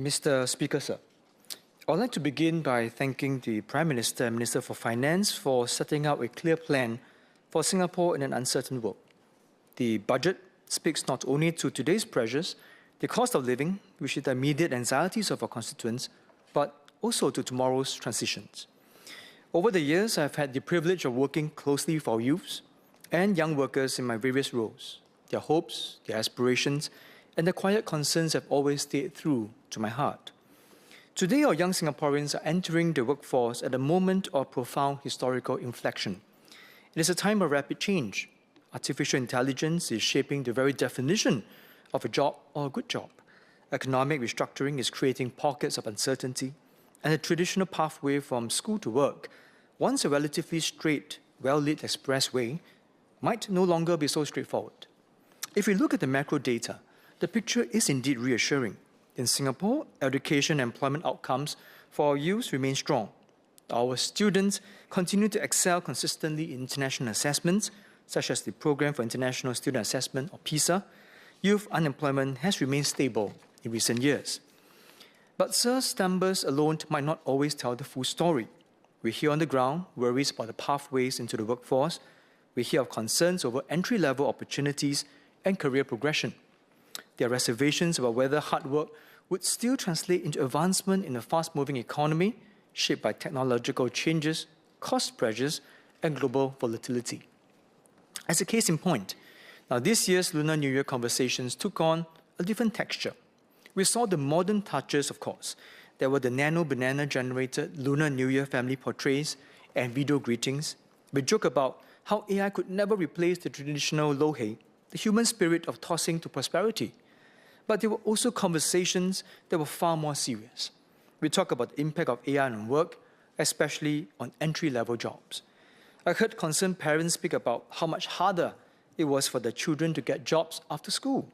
Mr. Speaker, sir, I would like to begin by thanking the Prime Minister and Minister for Finance for setting out a clear plan for Singapore in an uncertain world. The budget speaks not only to today's pressures, the cost of living, which is the immediate anxieties of our constituents, but also to tomorrow's transitions. Over the years, I've had the privilege of working closely with our youths and young workers in my various roles. Their hopes, their aspirations, and their quiet concerns have always stayed true to my heart. Today, our young Singaporeans are entering the workforce at a moment of profound historical inflection. It is a time of rapid change. Artificial intelligence is shaping the very definition of a job or a good job. Economic restructuring is creating pockets of uncertainty, and the traditional pathway from school to work, once a relatively straight, well-lit expressway, might no longer be so straightforward. If we look at the macro data, the picture is indeed reassuring. In Singapore, education and employment outcomes for our youth remain strong. Our students continue to excel consistently in international assessments, such as the Programme for International Student Assessment, or PISA. Youth unemployment has remained stable in recent years. But such numbers alone might not always tell the full story. We hear on the ground worries about the pathways into the workforce. We hear of concerns over entry-level opportunities and career progression. There are reservations about whether hard work would still translate into advancement in a fast-moving economy shaped by technological changes, cost pressures, and global volatility. As a case in point, now this year's Lunar New Year conversations took on a different texture. We saw the modern touches, of course. There were the nano-banana-generated Lunar New Year family portraits and video greetings. We joke about how AI could never replace the traditional lohei, the human spirit of tossing to prosperity. But there were also conversations that were far more serious. We talk about the impact of AI on work, especially on entry-level jobs. I heard concerned parents speak about how much harder it was for their children to get jobs after school.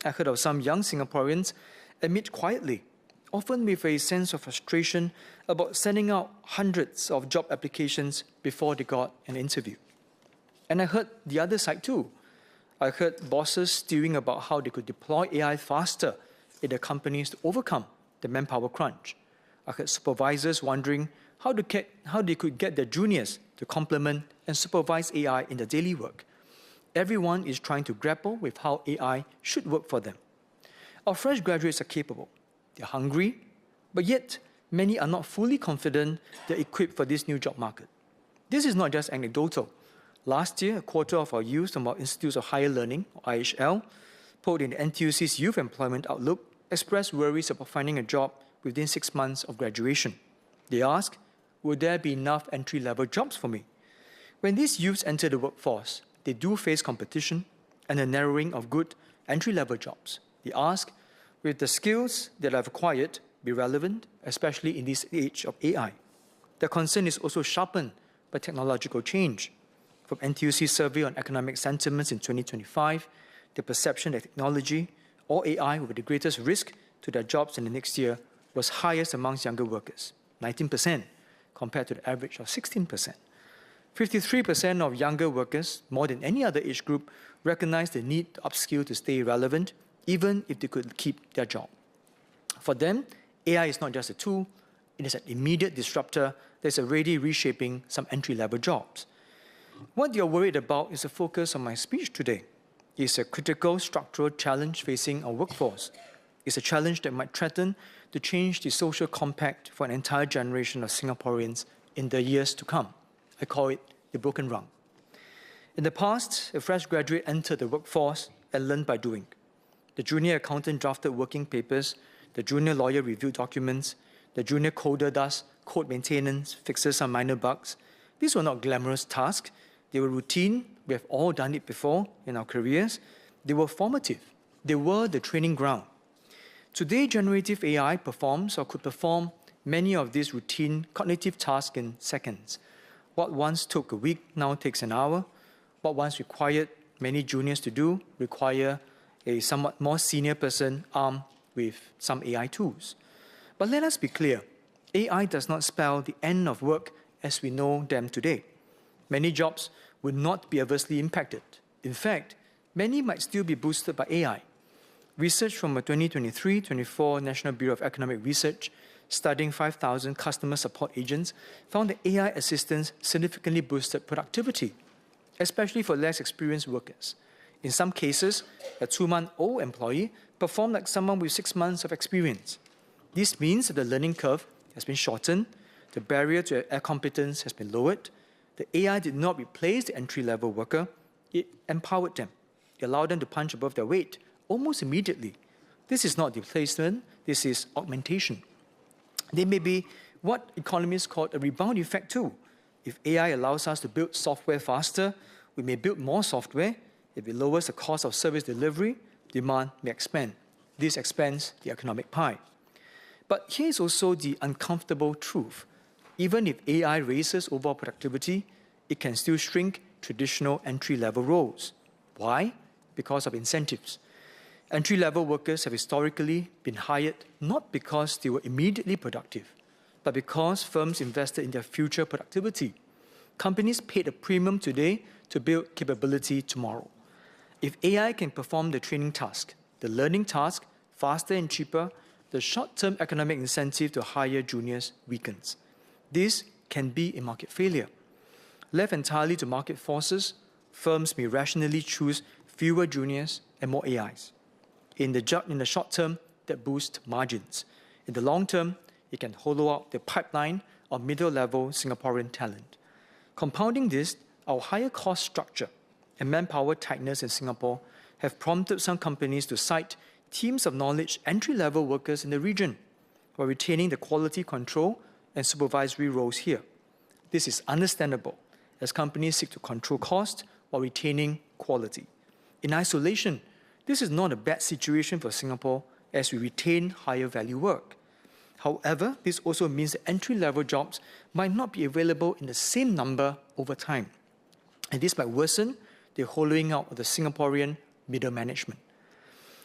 I heard of some young Singaporeans admit quietly, often with a sense of frustration, about sending out hundreds of job applications before they got an interview. And I heard the other side too. I heard bosses stewing about how they could deploy AI faster in their companies to overcome the manpower crunch. I heard supervisors wondering how they could get their juniors to complement and supervise AI in their daily work. Everyone is trying to grapple with how AI should work for them. Our fresh graduates are capable. They're hungry, but yet many are not fully confident they're equipped for this new job market. This is not just anecdotal. Last year, a quarter of our youth from our Institutes of Higher Learning, or IHL, polled in the NTUC's Youth Employment Outlook, expressed worries about finding a job within 6 months of graduation. They ask, will there be enough entry-level jobs for me? When these youths enter the workforce, they do face competition and a narrowing of good entry-level jobs. They ask, will the skills that I've acquired be relevant, especially in this age of AI? Their concern is also sharpened by technological change. From NTUC's survey on economic sentiments in 2025, the perception that technology or AI will be the greatest risk to their jobs in the next year was highest amongst younger workers, 19%, compared to the average of 16%. 53% of younger workers, more than any other age group, recognize the need to upskill to stay relevant, even if they could keep their job. For them, AI is not just a tool, it is an immediate disruptor that's already reshaping some entry-level jobs. What they are worried about is the focus of my speech today. It's a critical structural challenge facing our workforce. It's a challenge that might threaten to change the social compact for an entire generation of Singaporeans in the years to come. I call it the broken rung. In the past, a fresh graduate entered the workforce and learned by doing. The junior accountant drafted working papers, the junior lawyer reviewed documents, the junior coder does code maintenance, fixes some minor bugs. These were not glamorous tasks. They were routine. We have all done it before in our careers. They were formative. They were the training ground. Today, generative AI performs or could perform many of these routine cognitive tasks in seconds. What once took a week now takes an hour. What once required many juniors to do require a somewhat more senior person armed with some AI tools. But let us be clear, AI does not spell the end of work as we know them today. Many jobs would not be adversely impacted. In fact, many might still be boosted by AI. Research from a 2023-24 National Bureau of Economic Research studying 5,000 customer support agents found that AI assistance significantly boosted productivity, especially for less experienced workers. In some cases, a 2-month-old employee performed like someone with 6 months of experience. This means that the learning curve has been shortened, the barrier to competence has been lowered. The AI did not replace the entry-level worker, it empowered them. It allowed them to punch above their weight almost immediately. This is not replacement, this is augmentation. There may be what economists call a rebound effect too. If AI allows us to build software faster, we may build more software. If it lowers the cost of service delivery, demand may expand. This expands the economic pie. But here's also the uncomfortable truth. Even if AI raises overall productivity, it can still shrink traditional entry-level roles. Why? Because of incentives. Entry-level workers have historically been hired not because they were immediately productive, but because firms invested in their future productivity. Companies paid a premium today to build capability tomorrow. If AI can perform the training task, the learning task, faster and cheaper, the short-term economic incentive to hire juniors weakens. This can be a market failure. Left entirely to market forces, firms may rationally choose fewer juniors and more AIs. In the short term, that boosts margins. In the long term, it can hollow out the pipeline of middle-level Singaporean talent. Compounding this, our higher cost structure and manpower tightness in Singapore have prompted some companies to cite teams of knowledge entry-level workers in the region while retaining the quality control and supervisory roles here. This is understandable as companies seek to control cost while retaining quality. In isolation, this is not a bad situation for Singapore as we retain higher value work. However, this also means that entry-level jobs might not be available in the same number over time. And this might worsen the hollowing out of the Singaporean middle management.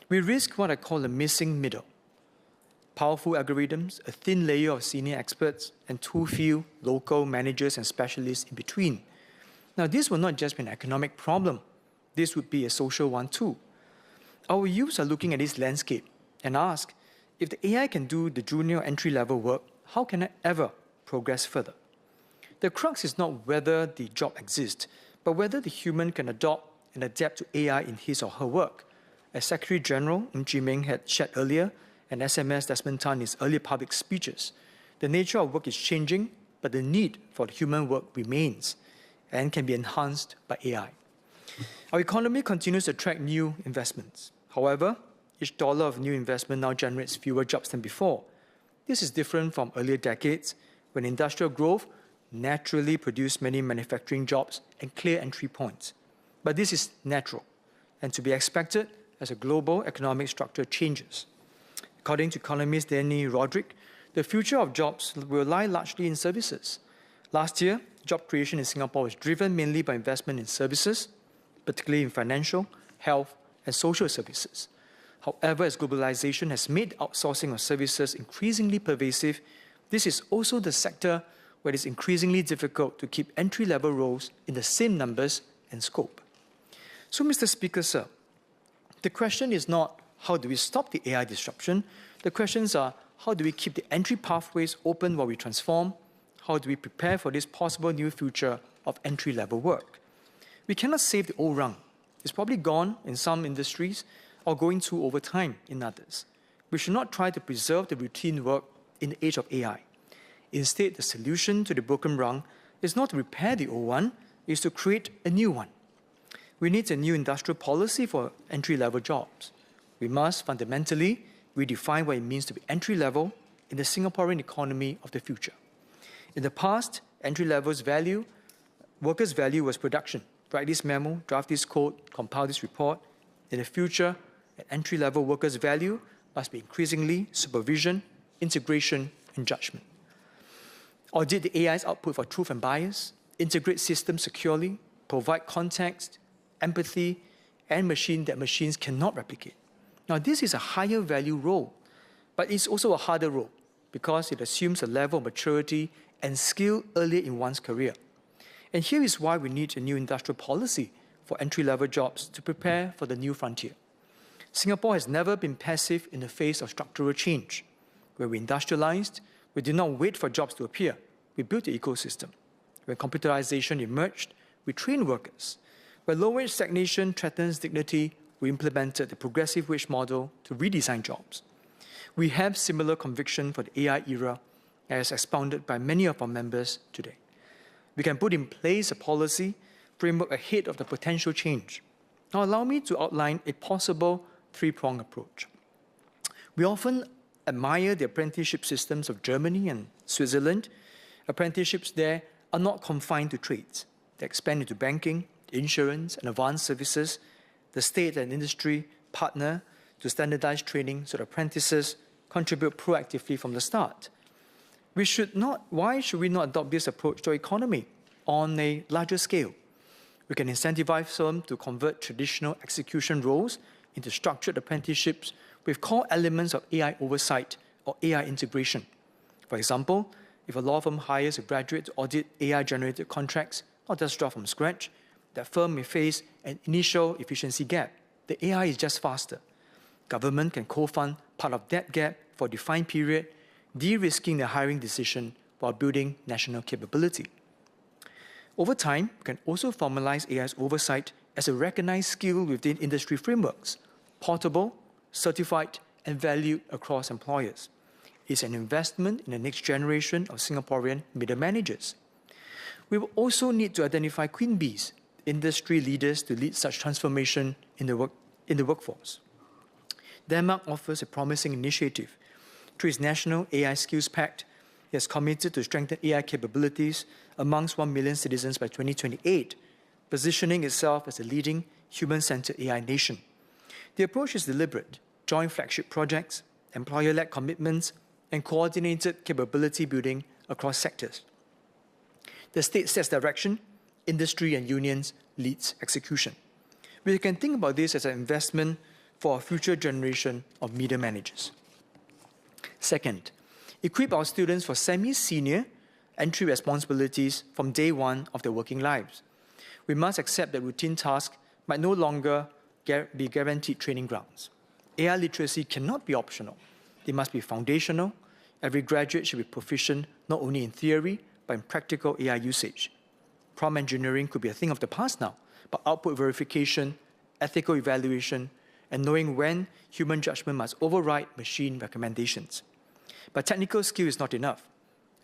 We risk what I call a missing middle. Powerful algorithms, a thin layer of senior experts, and too few local managers and specialists in between. Now, this will not just be an economic problem. This would be a social one too. Our youths are looking at this landscape and ask, if the AI can do the junior entry-level work, how can I ever progress further? The crux is not whether the job exists, but whether the human can adopt and adapt to AI in his or her work. As Secretary General Ng Chee Meng had shared earlier, and SMS Desmond Tan in his earlier public speeches, the nature of work is changing, but the need for the human work remains and can be enhanced by AI. Our economy continues to attract new investments. However, each dollar of new investment now generates fewer jobs than before. This is different from earlier decades when industrial growth naturally produced many manufacturing jobs and clear entry points. But this is natural and to be expected as a global economic structure changes. According to economist Danny Roderick, the future of jobs will lie largely in services. Last year, job creation in Singapore was driven mainly by investment in services, particularly in financial, health, and social services. However, as globalization has made outsourcing of services increasingly pervasive, this is also the sector where it is increasingly difficult to keep entry-level roles in the same numbers and scope. So, Mr. Speaker, sir, the question is not how do we stop the AI disruption? The questions are how do we keep the entry pathways open while we transform? How do we prepare for this possible new future of entry-level work? We cannot save the old rung. It's probably gone in some industries or going to over time in others. We should not try to preserve the routine work in the age of AI. Instead, the solution to the broken rung is not to repair the old one, it is to create a new one. We need a new industrial policy for entry-level jobs. We must fundamentally redefine what it means to be entry-level in the Singaporean economy of the future. In the past, entry-level's value, workers' value was production. Write this memo, draft this code, compile this report. In the future, an entry-level worker's value must be increasingly supervision, integration, and judgment. Audit the AI's output for truth and bias, integrate systems securely, provide context, empathy, and that machines cannot replicate. Now, this is a higher value role, but it's also a harder role because it assumes a level of maturity and skill earlier in one's career. And here is why we need a new industrial policy for entry-level jobs to prepare for the new frontier. Singapore has never been passive in the face of structural change. When we industrialized, we did not wait for jobs to appear. We built the ecosystem. When computerization emerged, we trained workers. When low-wage stagnation threatens dignity, we implemented the progressive wage model to redesign jobs. We have similar conviction for the AI era, as expounded by many of our members today. We can put in place a policy framework ahead of the potential change. Now allow me to outline a possible three-pronged approach. We often admire the apprenticeship systems of Germany and Switzerland. Apprenticeships there are not confined to trades. They expand into banking, insurance, and advanced services. The state and industry partner to standardize training so that apprentices contribute proactively from the start. Why should we not adopt this approach to our economy on a larger scale? We can incentivize them to convert traditional execution roles into structured apprenticeships with core elements of AI oversight or AI integration. For example, if a law firm hires a graduate to audit AI-generated contracts, not just draw from scratch, that firm may face an initial efficiency gap. The AI is just faster. Government can co-fund part of that gap for a defined period, de-risking the hiring decision while building national capability. Over time, we can also formalize AI's oversight as a recognized skill within industry frameworks, portable, certified, and valued across employers. It's an investment in the next generation of Singaporean middle managers. We will also need to identify queen bees, industry leaders to lead such transformation in the workforce. Denmark offers a promising initiative. Through its National AI Skills Pact, it has committed to strengthen AI capabilities amongst 1 million citizens by 2028, positioning itself as a leading human-centered AI nation. The approach is deliberate: joint flagship projects, employer-led commitments, and coordinated capability building across sectors. The state sets direction, industry and unions leads execution. We can think about this as an investment for a future generation of media managers. Second, equip our students for semi-senior entry responsibilities from day one of their working lives. We must accept that routine tasks might no longer be guaranteed training grounds. AI literacy cannot be optional. It must be foundational. Every graduate should be proficient not only in theory, but in practical AI usage. Prompt engineering could be a thing of the past now, but output verification, ethical evaluation, and knowing when human judgment must override machine recommendations. But technical skill is not enough.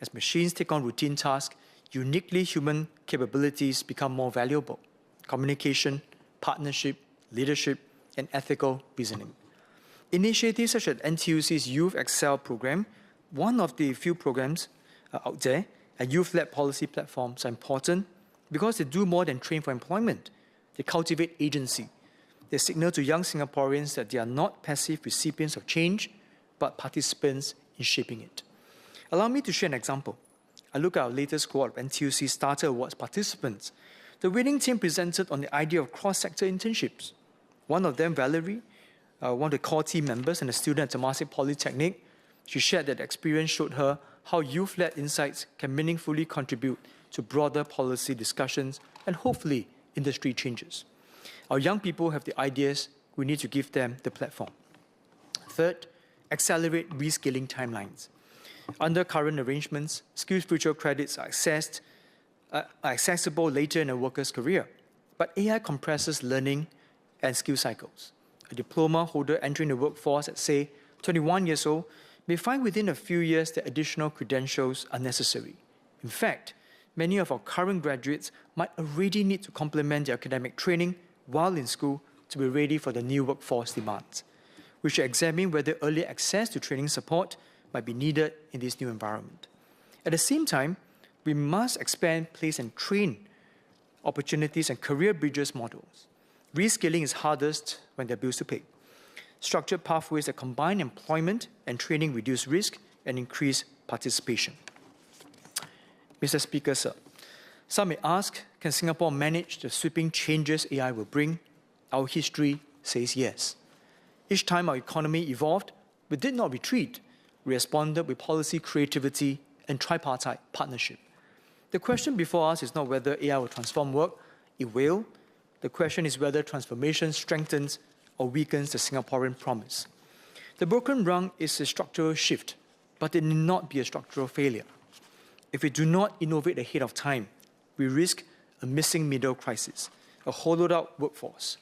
As machines take on routine tasks, uniquely human capabilities become more valuable: communication, partnership, leadership, and ethical reasoning. Initiatives such as NTUC's Youth Excel program, one of the few programs out there, and youth-led policy platforms are important because they do more than train for employment. They cultivate agency. They signal to young Singaporeans that they are not passive recipients of change, but participants in shaping it. Allow me to share an example. I look at our latest cohort of NTUC Starter Awards participants. The winning team presented on the idea of cross-sector internships. One of them, Valerie, one of the core team members and a student at Temasek Polytechnic, she shared that the experience showed her how youth-led insights can meaningfully contribute to broader policy discussions and hopefully industry changes. Our young people have the ideas, we need to give them the platform. Third, accelerate reskilling timelines. Under current arrangements, SkillsFuture credits are accessible later in a worker's career, but AI compresses learning and skill cycles. A diploma holder entering the workforce at, say, 21 years old may find within a few years that additional credentials are necessary. In fact, many of our current graduates might already need to complement their academic training while in school to be ready for the new workforce demands. We should examine whether early access to training support might be needed in this new environment. At the same time, we must expand place and train opportunities and career bridges models. Reskilling is hardest when there are bills to pay. Structured pathways that combine employment and training reduce risk and increase participation. Mr. Speaker, sir, some may ask, can Singapore manage the sweeping changes AI will bring? Our history says yes. Each time our economy evolved, we did not retreat. We responded with policy creativity and tripartite partnership. The question before us is not whether AI will transform work. It will. The question is whether transformation strengthens or weakens the Singaporean promise. The broken rung is a structural shift, but it need not be a structural failure. If we do not innovate ahead of time, we risk a missing middle crisis, a hollowed-out workforce.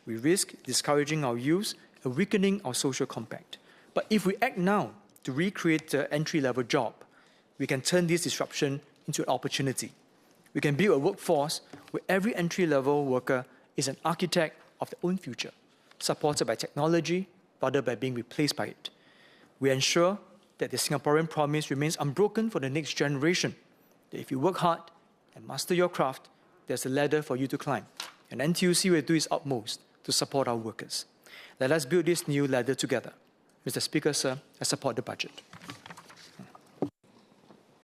We risk discouraging our youth and weakening our social compact. But if we act now to recreate the entry-level job, we can turn this disruption into an opportunity. We can build a workforce where every entry-level worker is an architect of their own future, supported by technology rather than being replaced by it. We ensure that the Singaporean promise remains unbroken for the next generation, that if you work hard and master your craft, there's a ladder for you to climb. And NTUC will do its utmost to support our workers. Let us build this new ladder together. Mr. Speaker, sir, I support the budget.